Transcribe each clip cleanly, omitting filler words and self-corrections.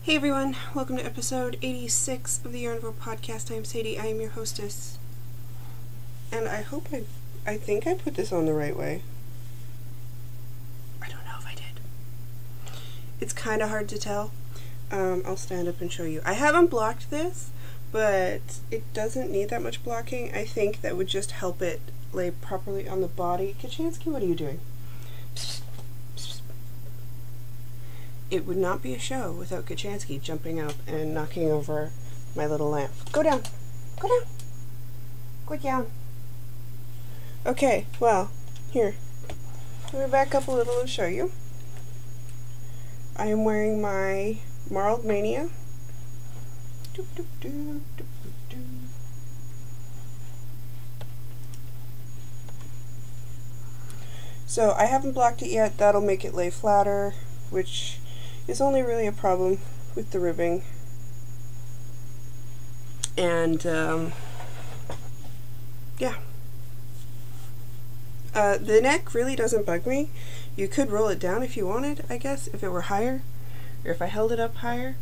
Hey everyone, welcome to episode 86 of the Yarnivore podcast. I am Sadie, I am your hostess. And I think I put this on the right way. I don't know if I did. It's kind of hard to tell. I'll stand up and show you. I haven't blocked this, but it doesn't need that much blocking. I think that would just help it lay properly on the body. Kachansky, what are you doing? It would not be a show without Kachansky jumping up and knocking over my little lamp. Go down! Go down! Go down! Okay, well, here. Let me back up a little and show you. I am wearing my Marled Mania. Doop, doop, doop, doop, doop, doop. So I haven't blocked it yet. That'll make it lay flatter, which is only really a problem with the ribbing. And yeah. The neck really doesn't bug me. You could roll it down if you wanted, I guess, if it were higher, or if I held it up higher.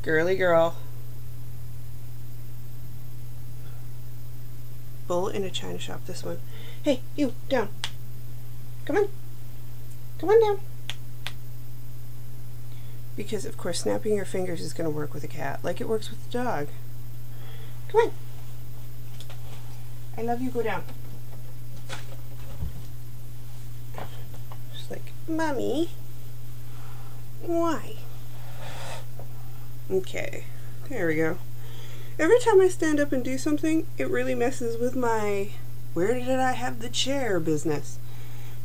Girly girl. Bull in a china shop, this one. Hey, you, down. Come on. Come on down. Because, of course, snapping your fingers is going to work with a cat, like it works with a dog. Come on. I love you, go down. She's like, Mommy, why? Okay, there we go. Every time I stand up and do something, it really messes with my where did I have the chair business.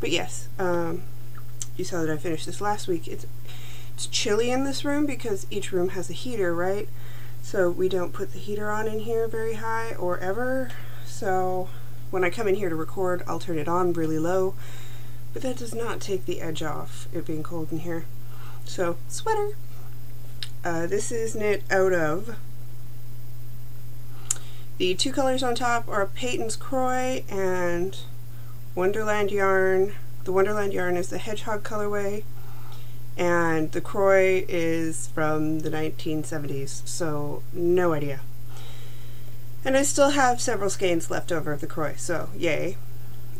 But yes, you saw that I finished this last week. It's chilly in this room because each room has a heater, right? So we don't put the heater on in here very high or ever. So when I come in here to record, I'll turn it on really low, but that does not take the edge off it being cold in here. So sweater. This is knit out of the two colors on top are Peyton's Croy and Wonderland yarn. The Wonderland yarn is the Hedgehog colorway, and the Croy is from the 1970s, so no idea. And I still have several skeins left over of the Croy, so yay.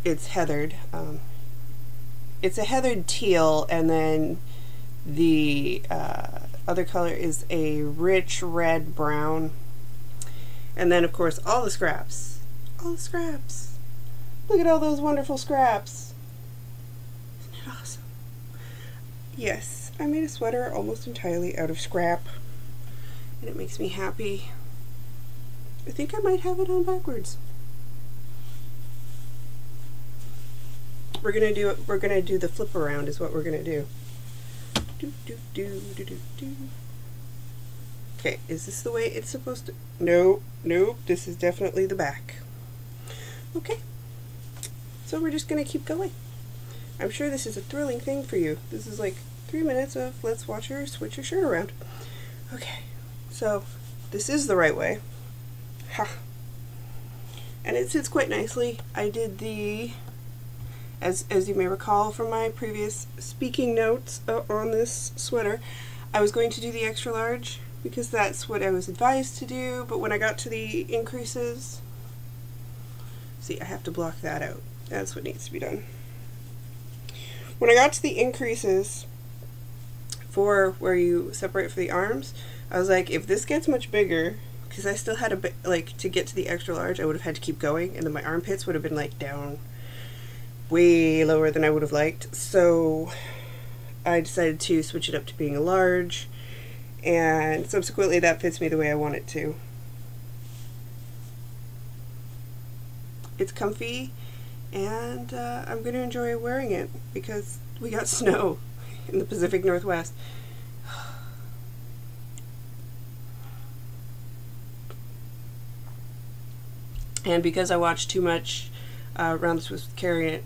It's heathered. It's a heathered teal, and then the other color is a rich red brown. And then, of course, all the scraps. All the scraps. Look at all those wonderful scraps. Isn't it awesome? Yes, I made a sweater almost entirely out of scrap, and it makes me happy. I think I might have it on backwards. We're gonna do the flip around is what we're gonna do. Do do do do do do. Okay, is this the way it's supposed to? No, nope, this is definitely the back. Okay, so we're just gonna keep going. I'm sure this is a thrilling thing for you. This is like 3 minutes of let's watch her switch her shirt around. Okay, so this is the right way. Ha! And it sits quite nicely. I did the, as you may recall from my previous speaking notes on this sweater, I was going to do the extra large because that's what I was advised to do, but when I got to the increases, see, I have to block that out. That's what needs to be done. When I got to the increases for where you separate for the arms, I was like, if this gets much bigger, because I still had a bit, like, to get to the extra large, I would have had to keep going, and then my armpits would have been, like, down way lower than I would have liked. So I decided to switch it up to being a large, and subsequently that fits me the way I want it to. It's comfy, and I'm going to enjoy wearing it because we got snow in the Pacific Northwest. And because I watched too much Rounds with Karen,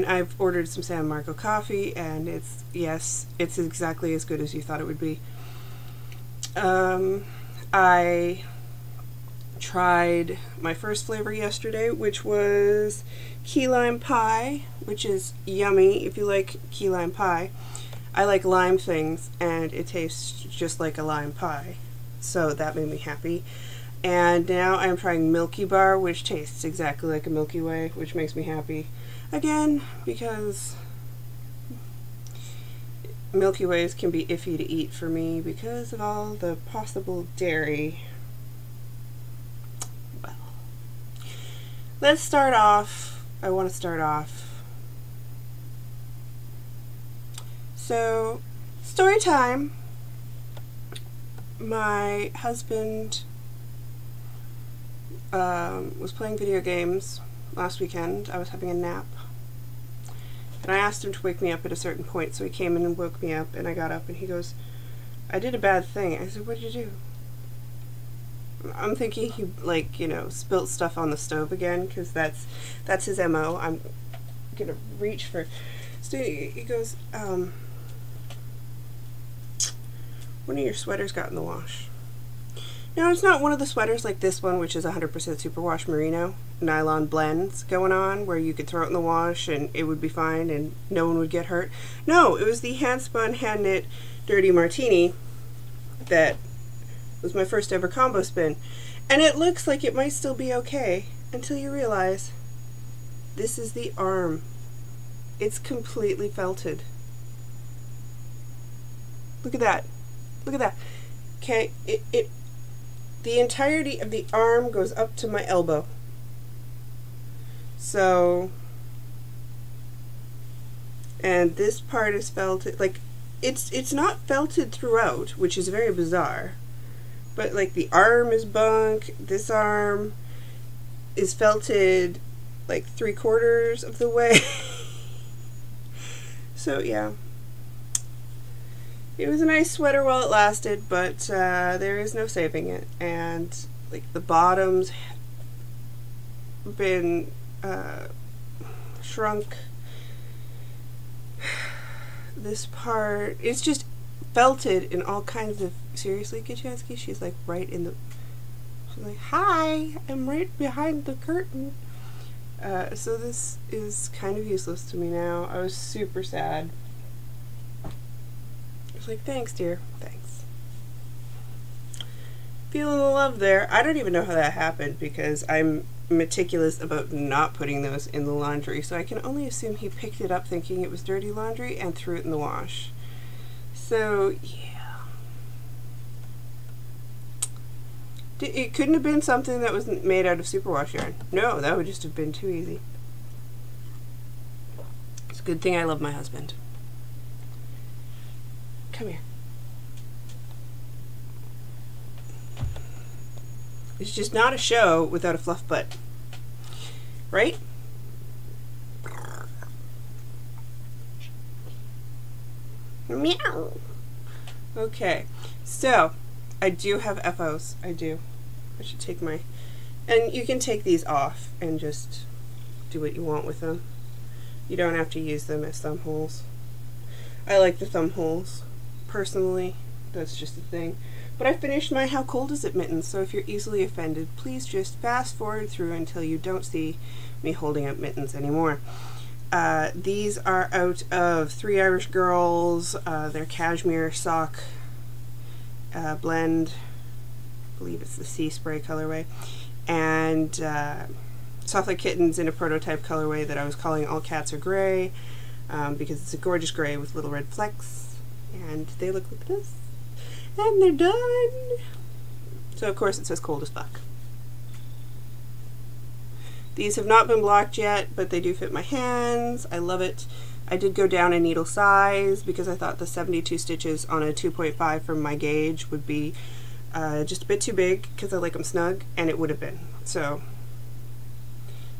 I've ordered some San Marco coffee, and it's exactly as good as you thought it would be. I tried my first flavor yesterday, which was key lime pie, which is yummy if you like key lime pie. I like lime things, and it tastes just like a lime pie. So that made me happy. And now I'm trying Milky Bar, which tastes exactly like a Milky Way, which makes me happy. Again, because Milky Ways can be iffy to eat for me because of all the possible dairy. Well, let's start off. I want to start off. So, story time. My husband was playing video games last weekend. I was having a nap, and I asked him to wake me up at a certain point, so he came in and woke me up, and I got up, and he goes, "I did a bad thing." I said, "What did you do?" I'm thinking he, like, you know, spilt stuff on the stove again, because that's his MO. I'm gonna reach for... So he goes, one of your sweaters got in the wash. Now, it's not one of the sweaters like this one, which is 100% superwash merino nylon blends going on, where you could throw it in the wash and it would be fine and no one would get hurt. No, it was the hand spun, hand knit Dirty Martini that was my first ever combo spin. And it looks like it might still be okay until you realize this is the arm. It's completely felted. Look at that. Look at that. Okay, the entirety of the arm goes up to my elbow. So, and this part is felted, like, it's not felted throughout, which is very bizarre, but like the arm is bunk, this arm is felted like 3/4 of the way. So yeah. It was a nice sweater while it lasted, but there is no saving it. And like the bottom's been shrunk. This part, it's just felted in all kinds of... Seriously, Kachansky? She's like right in the... She's like, "Hi, I'm right behind the curtain." So this is kind of useless to me now. I was super sad. Like, "Thanks, dear, thanks." Feeling the love there. I don't even know how that happened because I'm meticulous about not putting those in the laundry, so I can only assume he picked it up thinking it was dirty laundry and threw it in the wash. So, yeah. It couldn't have been something that was made out of superwash yarn. No, that would just have been too easy. It's a good thing I love my husband. Come here. It's just not a show without a fluff butt. Right? Meow. Okay. So, I do have FOs. I do. I should take my... And you can take these off and just do what you want with them. You don't have to use them as thumb holes. I like the thumb holes. Personally, that's just a thing. But I finished my How Cold Is It mittens, so if you're easily offended, please just fast forward through until you don't see me holding up mittens anymore. These are out of Three Irish Girls, their cashmere sock blend. I believe it's the Sea Spray colorway. And Soft Like Kittens in a prototype colorway that I was calling All Cats Are Gray, because it's a gorgeous gray with little red flecks. And they look like this. And they're done! So of course it says cold as fuck. These have not been blocked yet, but they do fit my hands. I love it. I did go down a needle size because I thought the 72 stitches on a 2.5 from my gauge would be just a bit too big because I like them snug, and it would have been. So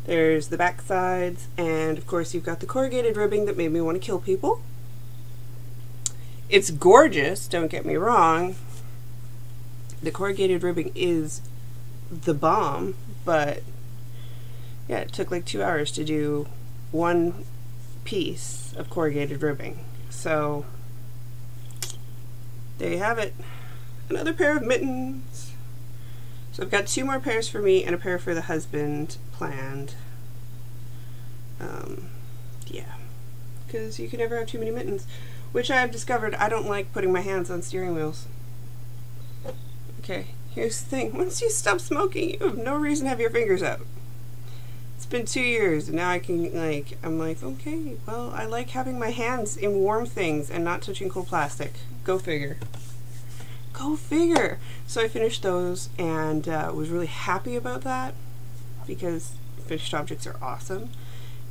there's the back sides, and of course you've got the corrugated ribbing that made me want to kill people. It's gorgeous, don't get me wrong. The corrugated ribbing is the bomb, but yeah, it took like 2 hours to do one piece of corrugated ribbing. So there you have it. Another pair of mittens. So I've got 2 more pairs for me and a pair for the husband planned. Yeah, because you can never have too many mittens. which I have discovered I don't like putting my hands on steering wheels. Okay, here's the thing. Once you stop smoking, you have no reason to have your fingers out. It's been 2 years, and now I can, like, I'm like, okay, well, I like having my hands in warm things and not touching cold plastic. Go figure. Go figure. So I finished those and was really happy about that because finished objects are awesome.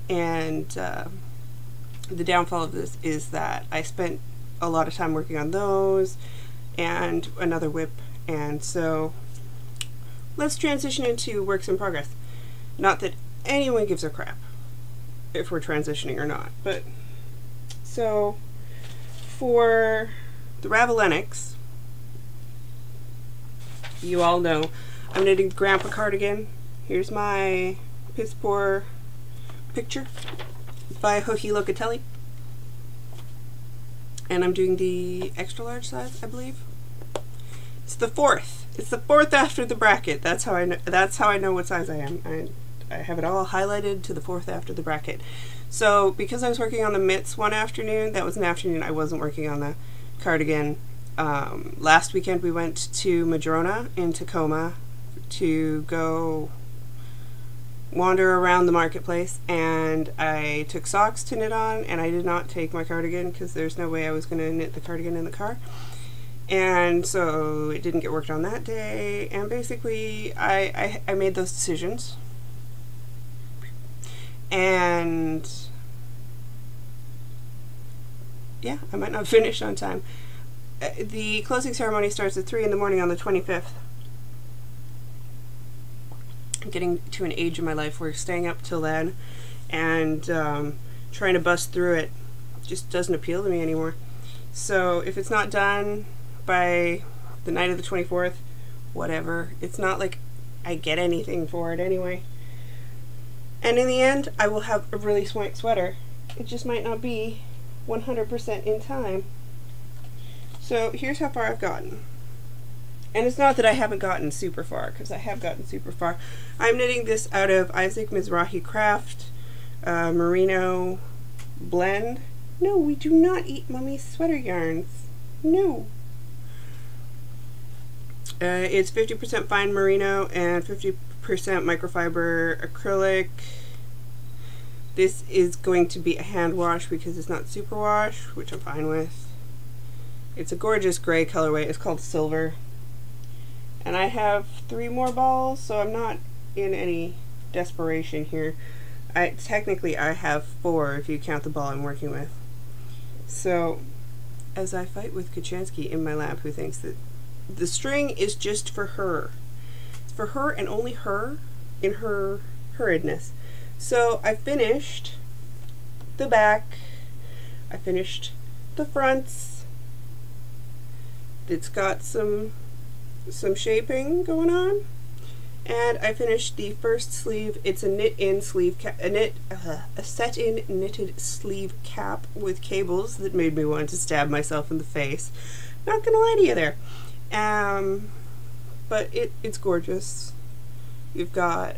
And the downfall of this is that I spent a lot of time working on those and another whip, and so let's transition into works in progress. Not that anyone gives a crap if we're transitioning or not, but so for the Ravelinics, you all know I'm knitting Grandpa Cardigan. Here's my piss poor picture by Hohi Locatelli, and I'm doing the extra large size, I believe. It's the 4th. It's the 4th after the bracket. That's how I know. That's how I know what size I am. I have it all highlighted to the 4th after the bracket. So because I was working on the mitts one afternoon, that was an afternoon I wasn't working on the cardigan. Last weekend we went to Madrona in Tacoma to go wander around the marketplace, and I took socks to knit on, and I did not take my cardigan because there's no way I was going to knit the cardigan in the car, and so it didn't get worked on that day. And basically I made those decisions, and yeah, I might not finish on time. The closing ceremony starts at 3 in the morning on the 25th. I'm getting to an age in my life where staying up till then and trying to bust through it just doesn't appeal to me anymore. So if it's not done by the night of the 24th, whatever. It's not like I get anything for it anyway. And in the end, I will have a really swank sweater. It just might not be 100% in time. So here's how far I've gotten. And it's not that I haven't gotten super far, because I have gotten super far. I'm knitting this out of Isaac Mizrahi Craft Merino Blend. No, we do not eat Mummy's sweater yarns. No. It's 50% fine merino and 50% microfiber acrylic. This is going to be a hand wash because it's not super wash, which I'm fine with. It's a gorgeous gray colorway. It's called Silver. And I have 3 more balls, so I'm not in any desperation here. Technically I have 4 if you count the ball I'm working with. So, as I fight with Kachansky in my lab, who thinks that the string is just for her. It's for her and only her in her hurriedness. So I finished the back, I finished the fronts. It's got some shaping going on, and I finished the first sleeve. It's a knit-in sleeve cap, a set-in knitted sleeve cap with cables that made me want to stab myself in the face. Not gonna lie to you there. But it's gorgeous. You've got,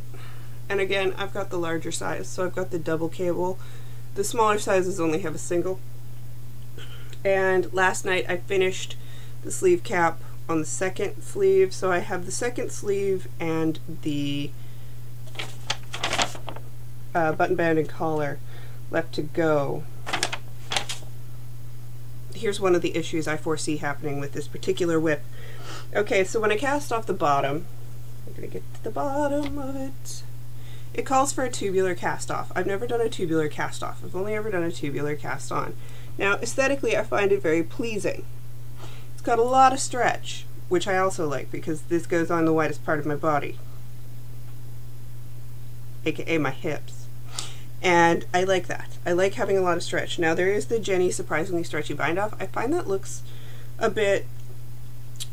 and again, I've got the larger size, so I've got the double cable. The smaller sizes only have a single. And last night I finished the sleeve cap on the second sleeve, so I have the second sleeve and the button band and collar left to go. Here's one of the issues I foresee happening with this particular whip. Okay, so when I cast off the bottom, I'm gonna get to the bottom of it. It calls for a tubular cast off. I've never done a tubular cast off. I've only ever done a tubular cast on. Now, aesthetically, I find it very pleasing. It's got a lot of stretch, which I also like because this goes on the widest part of my body, aka my hips. And I like that. I like having a lot of stretch. Now, there is the Jenny Surprisingly Stretchy Bind Off. I find that looks a bit,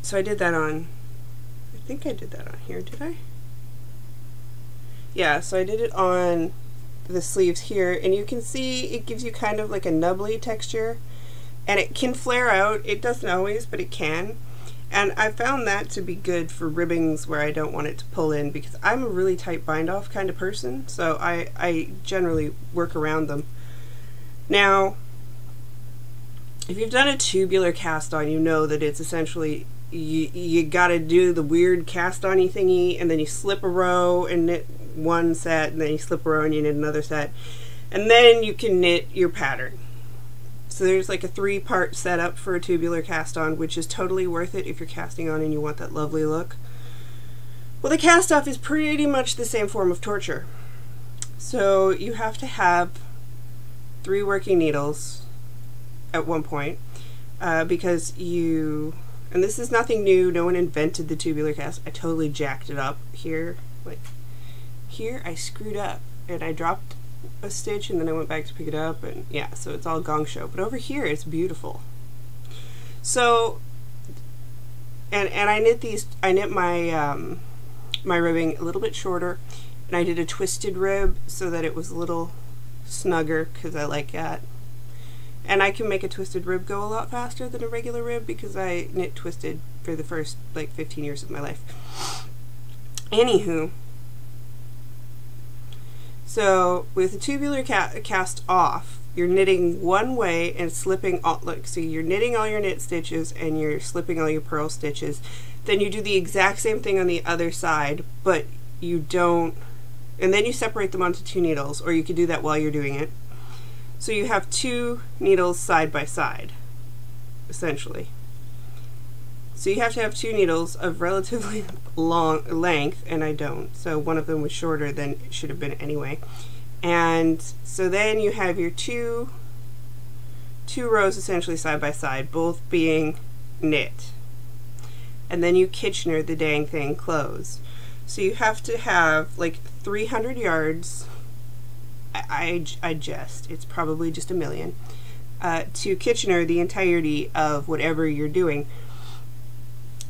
so I did that on, I think I did that on here, did I? Yeah, so I did it on the sleeves here, and you can see it gives you kind of like a nubbly texture, and it can flare out. It doesn't always, but it can. And I found that to be good for ribbings where I don't want it to pull in, because I'm a really tight bind off kind of person, so I generally work around them. Now, if you've done a tubular cast on, you know that it's essentially you got to do the weird cast on-y thingy, and then you slip a row and knit one set, and then you slip a row and you knit another set, and then you can knit your pattern. So there's like a 3-part setup for a tubular cast on, which is totally worth it if you're casting on and you want that lovely look. Well, the cast off is pretty much the same form of torture. So you have to have 3 working needles at one point, because you, and this is nothing new, no one invented the tubular cast. I totally jacked it up here. Like here I screwed up and I dropped a stitch and then I went back to pick it up, and yeah, so it's all gong show. But over here it's beautiful. So and I knit my my ribbing a little bit shorter, and I did a twisted rib so that it was a little snugger, because I like that. And I can make a twisted rib go a lot faster than a regular rib because I knit twisted for the first like 15 years of my life. Anywho, so with the tubular cast off, you're knitting one way and slipping all, like, so you're knitting all your knit stitches and you're slipping all your purl stitches. Then you do the exact same thing on the other side, but you don't, and then you separate them onto 2 needles, or you could do that while you're doing it. So you have 2 needles side by side, essentially. So you have to have 2 needles of relatively long length, and I don't. So one of them was shorter than it should have been anyway. And so then you have your two rows essentially side by side, both being knit. And then you Kitchener the dang thing closed. So you have to have like 300 yards. I jest, it's probably just a million, to Kitchener the entirety of whatever you're doing.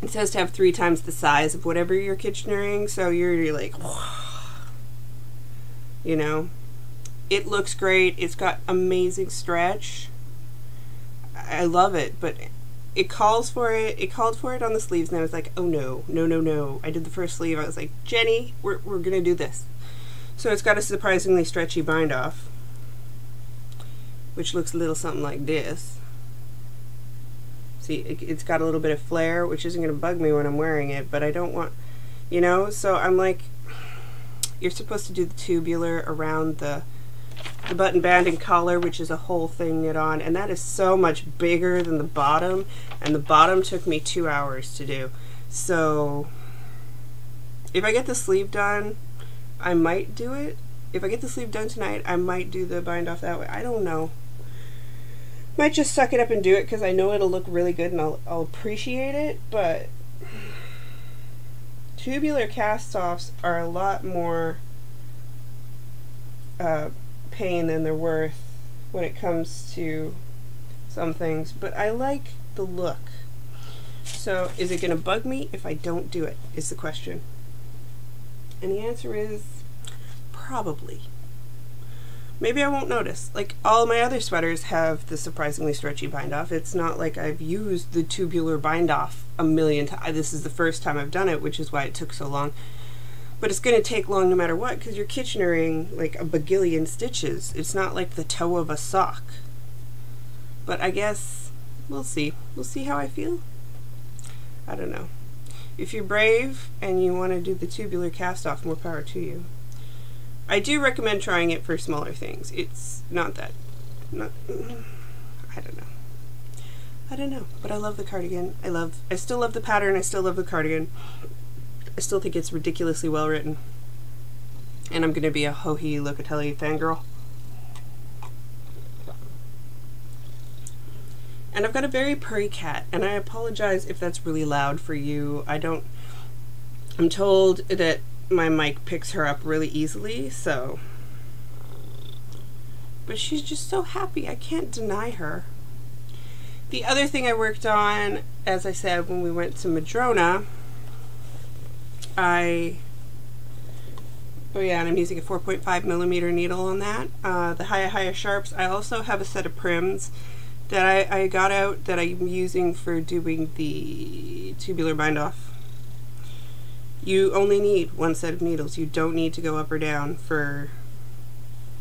It says to have 3 times the size of whatever you're Kitchenering, so you're like, you know, it looks great. It's got amazing stretch. I love it, but it calls for it. It called for it on the sleeves, and I was like, oh no, no, no, no. I did the first sleeve. I was like, Jenny, we're gonna do this. So it's got a surprisingly stretchy bind off, which looks a little something like this. See, it's got a little bit of flare, which isn't going to bug me when I'm wearing it, but I don't want, you know, so I'm like, you're supposed to do the tubular around the button band and collar, which is a whole thing knit on, and that is so much bigger than the bottom, and the bottom took me 2 hours to do. So if I get the sleeve done, I might do it. If I get the sleeve done tonight, I might do the bind off that way. I don't know. Might just suck it up and do it because I know it'll look really good and I'll appreciate it, but tubular cast-offs are a lot more pain than they're worth when it comes to some things, but I like the look. So is it going to bug me if I don't do it, is the question. And the answer is probably. Maybe I won't notice. Like, all my other sweaters have the surprisingly stretchy bind off. It's not like I've used the tubular bind off a million times. This is the first time I've done it, which is why it took so long. But it's going to take long no matter what, because you're Kitchenering like a bagillion stitches. It's not like the toe of a sock. But I guess we'll see. We'll see how I feel. I don't know. If you're brave and you want to do the tubular cast off, more power to you. I do recommend trying it for smaller things. It's not that, I don't know. I don't know, but I love the cardigan. I still love the pattern. I still love the cardigan. I still think it's ridiculously well written. And I'm going to be a Ho-He Locatelli fangirl. And I've got a very purry cat, and I apologize if that's really loud for you. I'm told that my mic picks her up really easily, so. But she's just so happy. I can't deny her. The other thing I worked on, as I said, when we went to Madrona, oh yeah, and I'm using a 4.5mm needle on that. The Hiya Sharps. I also have a set of prims that I got out that I'm using for doing the tubular bind off. You only need one set of needles. You don't need to go up or down for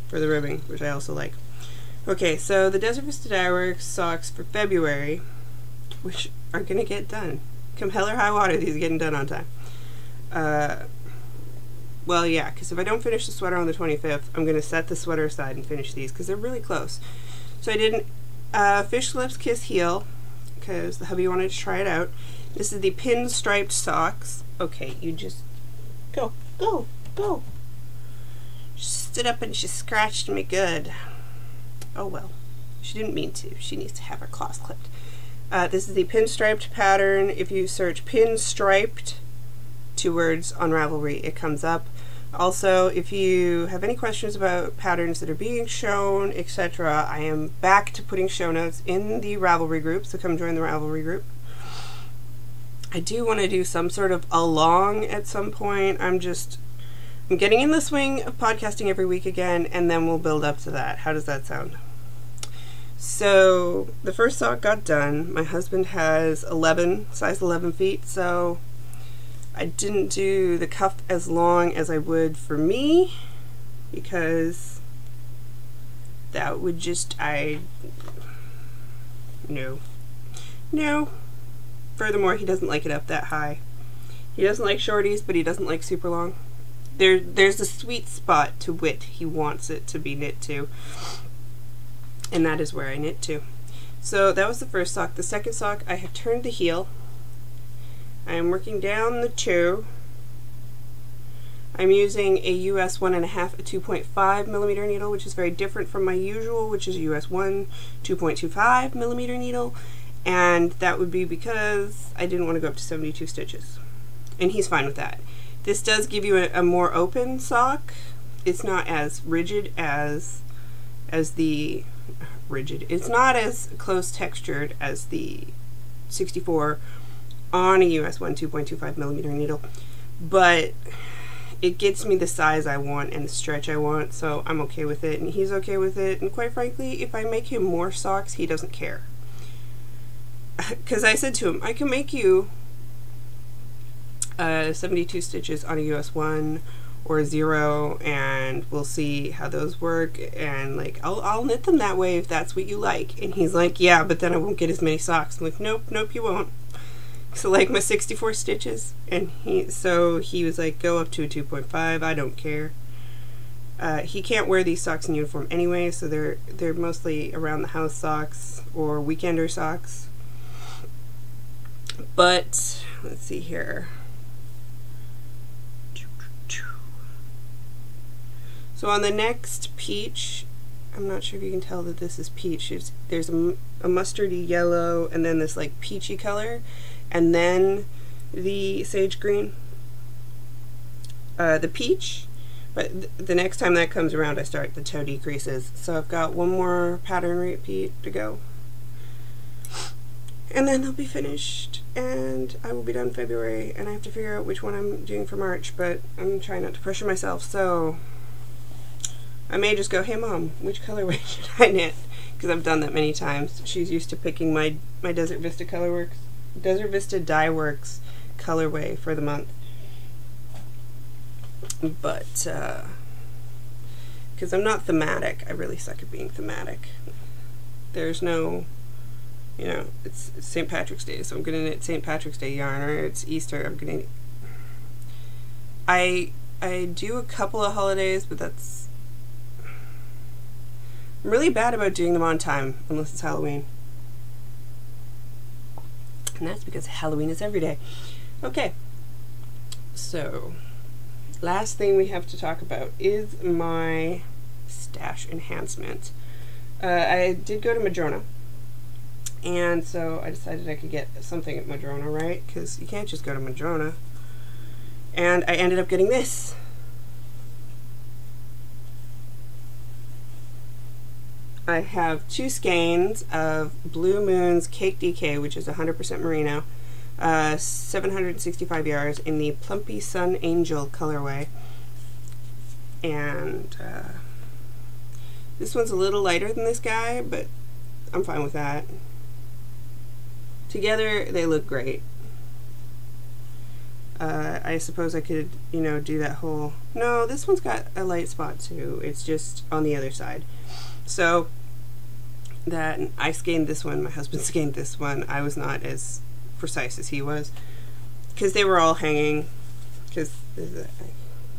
the ribbing, which I also like. Okay, so the Desert Vista Dye Works socks for February, which are gonna get done. Come hell or high water, these are getting done on time. Well, yeah, because if I don't finish the sweater on the 25th, I'm gonna set the sweater aside and finish these because they're really close. So I did Fish Lips Kiss Heel because the hubby wanted to try it out. This is the pin-striped socks. Okay, you just go. She stood up and she scratched me good. Oh well, she didn't mean to. She needs to have her claws clipped. This is the pinstriped pattern. If you search pinstriped, 2 words, on Ravelry, it comes up. Also, if you have any questions about patterns that are being shown, etc., I am back to putting show notes in the Ravelry group, so come join the Ravelry group. I do want to do some sort of along at some point. I'm getting in the swing of podcasting every week again, and then we'll build up to that. How does that sound? So the first sock got done. My husband has size 11 feet, so I didn't do the cuff as long as I would for me because that would just, no. Furthermore, he doesn't like it up that high. He doesn't like shorties, but he doesn't like super long. There's a sweet spot to wit he wants it to be knit to, and that is where I knit to. So that was the first sock. The second sock, I have turned the heel. I am working down the toe. I'm using a US 1.5, a 2.5 millimeter needle, which is very different from my usual, which is a US 1, 2.25 millimeter needle, and that would be because I didn't want to go up to 72 stitches, and he's fine with that. This does give you a more open sock. It's not as rigid as the it's not as close textured as the 64 on a US 1 2.25 millimeter needle, but it gets me the size I want and the stretch I want, so I'm okay with it, and he's okay with it, and quite frankly, if I make him more socks, he doesn't care. Because I said to him, I can make you 72 stitches on a US 1 or a 0, and we'll see how those work, and like I'll knit them that way if that's what you like. And he's like, yeah, but then I won't get as many socks. I'm like, nope, you won't. So like my 64 stitches, and he was like, go up to a 2.5. I don't care. He can't wear these socks in uniform anyway, so they're mostly around the house socks or weekender socks. But let's see here. So on the next peach, I'm not sure if you can tell that this is peach. There's a mustardy yellow, and then this like peachy color, and then the sage green. The peach, but the next time that comes around, I start the toe decreases. So I've got one more pattern repeat to go, and then they'll be finished, and I will be done February, and I have to figure out which one I'm doing for March, but I'm trying not to pressure myself, so I may just go, hey mom, which colorway should I knit? Because I've done that many times. She's used to picking my Desert Vista Dye Works colorway for the month. But, because I'm not thematic, I really suck at being thematic. There's no, it's St. Patrick's Day, so I'm going to knit St. Patrick's Day yarn, or it's Easter, I'm going to, I do a couple of holidays, but I'm really bad about doing them on time, unless it's Halloween. And that's because Halloween is every day. Okay, so last thing we have to talk about is my stash enhancement. I did go to Madrona, and so I decided I could get something at Madrona, right? Because you can't just go to Madrona. And I ended up getting this. I have 2 skeins of Blue Moon's Cake DK, which is 100% merino, 765 yards in the Plumpy Sun Angel colorway. And this one's a little lighter than this guy, but I'm fine with that. Together, they look great. I suppose I could, do that whole... No, this one's got a light spot too. It's just on the other side. So, that I skeined this one, my husband skeined this one. I was not as precise as he was, because they were all hanging, because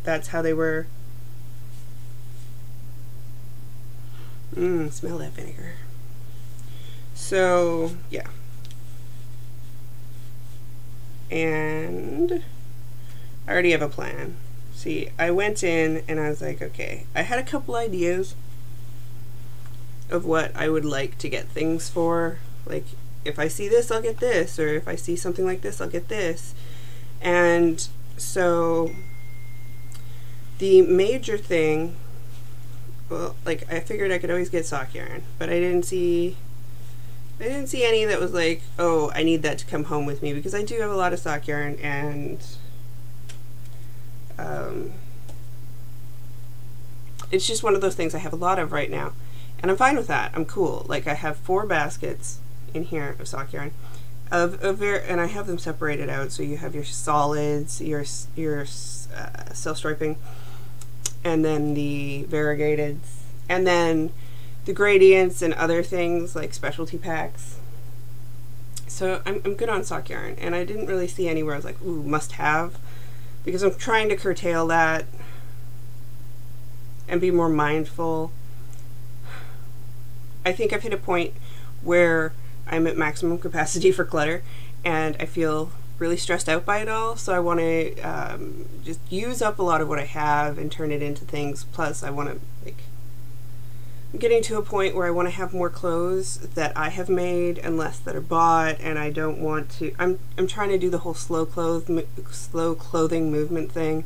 that's how they were. Smell that vinegar. So yeah, and I already have a plan. See, I went in and I was like, okay, I had a couple ideas of what I would like to get things for. Like, if I see this, I'll get this, or if I see something like this, I'll get this. And so the major thing, well, like, I figured I could always get sock yarn, but I didn't see any that was like, oh, I need that to come home with me, because I do have a lot of sock yarn, and it's just one of those things I have a lot of right now, and I'm fine with that. I'm cool. Like, I have 4 baskets in here of sock yarn, and I have them separated out. So you have your solids, your self-striping, and then the variegateds, and then the gradients and other things like specialty packs. So I'm good on sock yarn, and I didn't really see anywhere I was like, ooh, must have, because I'm trying to curtail that and be more mindful. I think I've hit a point where I'm at maximum capacity for clutter, and I feel really stressed out by it all, so I want to just use up a lot of what I have and turn it into things. Plus, I want to, like, I'm getting to a point where I want to have more clothes that I have made and less that are bought, and I don't want to, I'm trying to do the whole slow clothing movement thing,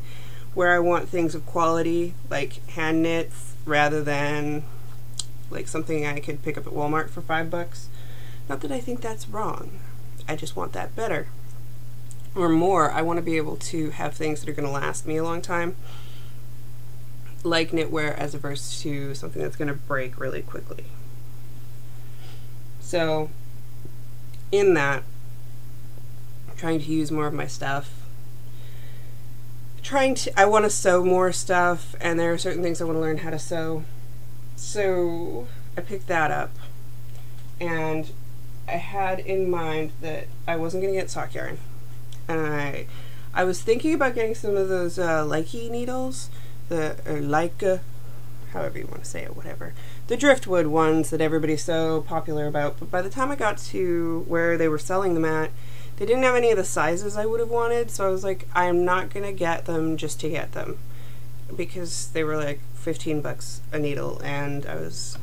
where I want things of quality, like hand knits, rather than like something I could pick up at Walmart for $5. Not that I think that's wrong, I just want that better. Or more, I want to be able to have things that are going to last me a long time, like knitwear, as opposed to something that's going to break really quickly. So in that, I'm trying to use more of my stuff. I want to sew more stuff, and there are certain things I want to learn how to sew. So I picked that up, and I had in mind that I wasn't going to get sock yarn. And I was thinking about getting some of those Likey needles, or Leica, however you want to say it, whatever. The driftwood ones that everybody's so popular about. But by the time I got to where they were selling them at, they didn't have any of the sizes I would have wanted, so I was like, I'm not going to get them just to get them, because they were like $15 a needle, and I was...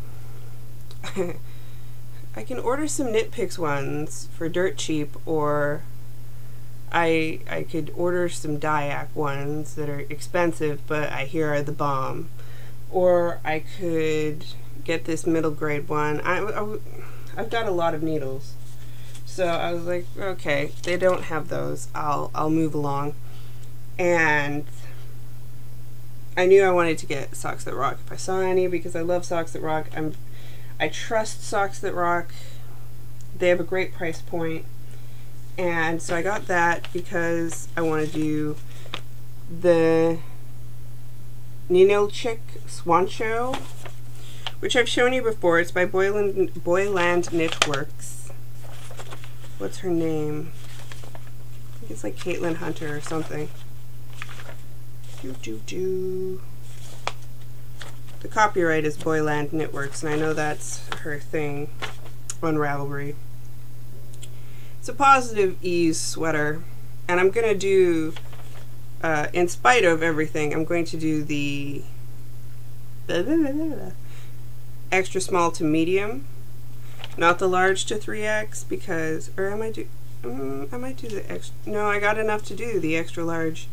I can order some Knit Picks ones for dirt cheap, or I could order some Diac ones that are expensive, but I hear are the bomb. Or I could get this middle grade one. I've got a lot of needles, so I was like, okay, they don't have those. I'll move along. And I knew I wanted to get Socks That Rock if I saw any, because I love Socks That Rock. I trust Socks That Rock. They have a great price point. And so I got that because I want to do the Ninilchik Swancho, which I've shown you before. It's by Boyland Knitworks. What's her name? I think it's like Caitlin Hunter or something. The copyright is Boyland Knitworks, and I know that's her thing on Ravelry. It's a positive ease sweater, and I'm going to do, in spite of everything, I'm going to do the extra small to medium, not the large to 3X, because, or I might do the extra, no, I got enough to do the extra large.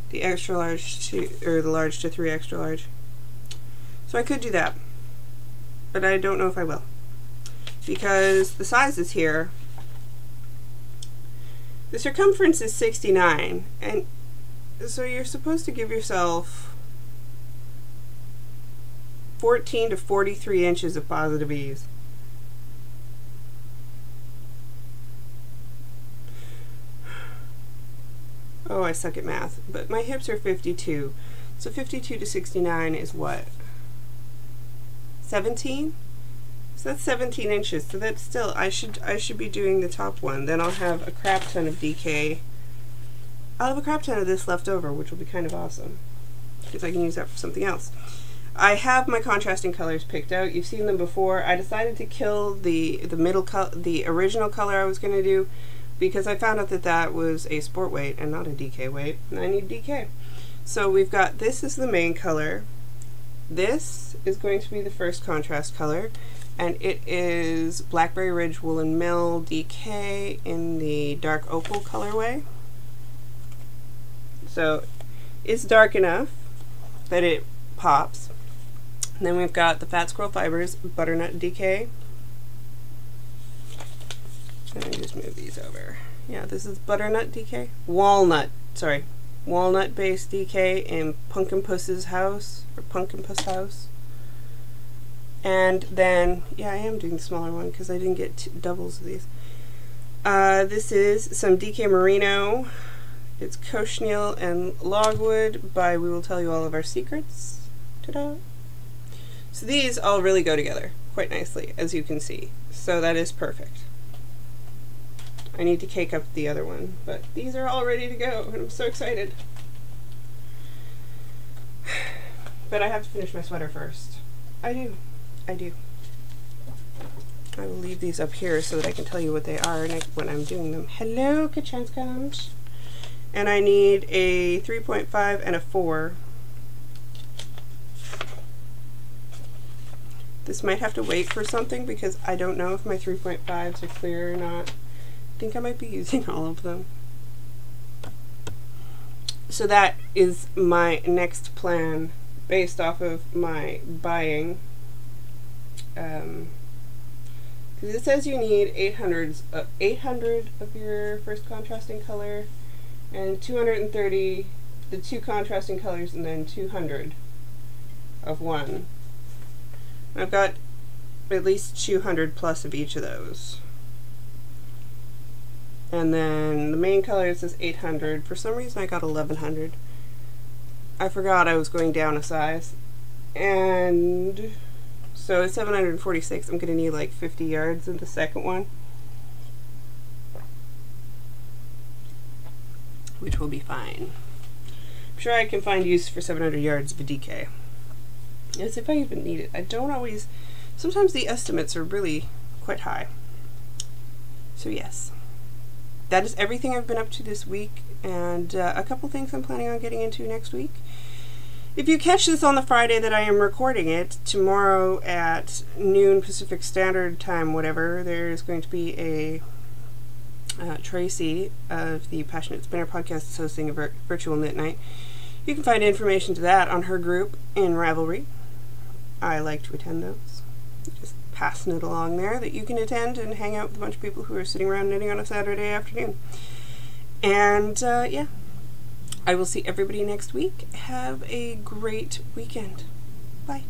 The extra large to, or the large to 3 extra large. So I could do that, but I don't know if I will, because the sizes here, the circumference is 69, and so you're supposed to give yourself 14 to 43 inches of positive ease. Oh, I suck at math, but my hips are 52, so 52 to 69 is what? 17. So that's 17 inches. So that's still, I should be doing the top one. Then I'll have a crap ton of DK. I'll have a crap ton of this left over, which will be kind of awesome, because I can use that for something else. I have my contrasting colors picked out. You've seen them before. I decided to kill the original color I was going to do, because I found out that that was a sport weight and not a DK weight, and I need DK. So we've got, this is the main color. This is going to be the first contrast color, and it is Blackberry Ridge Woolen Mill DK in the dark opal colorway. So it's dark enough that it pops. And then we've got the Fat Squirrel Fibers Butternut DK. Let me just move these over. Yeah, this is Butternut DK. Walnut based DK in Pumpkin Puss's house, or Pumpkin Puss House. And then, yeah, I am doing the smaller one because I didn't get doubles of these. This is some DK Merino. It's Cochineal and Logwood by We Will Tell You All of Our Secrets. Ta-da! So these all really go together quite nicely, as you can see. So that is perfect. I need to cake up the other one, but these are all ready to go, and I'm so excited. But I have to finish my sweater first. I do. I will leave these up here so that I can tell you what they are when I'm doing them. Hello, Kachanscoms. And I need a 3.5 and a 4. This might have to wait for something because I don't know if my 3.5s are clear or not. I think I might be using all of them. So that is my next plan based off of my buying. Because it says you need 800 of your first contrasting color, and 230 the two contrasting colors, and then 200 of one. I've got at least 200 plus of each of those. And then the main color says 800. For some reason I got 1100. I forgot I was going down a size. And so it's 746. I'm going to need like 50 yards in the second one, which will be fine. I'm sure I can find use for 700 yards of a DK. As if I even need it. I don't always, sometimes the estimates are really quite high. So yes, that is everything I've been up to this week, and a couple things I'm planning on getting into next week. If you catch this on the Friday that I am recording it, tomorrow at noon Pacific Standard Time, whatever, there's going to be a Tracy of the Passionate Spinner podcast is hosting a virtual knit night. You can find information to that on her group in Ravelry. I like to attend those. Just passing it along there that you can attend and hang out with a bunch of people who are sitting around knitting on a Saturday afternoon. And yeah, I will see everybody next week. Have a great weekend. Bye.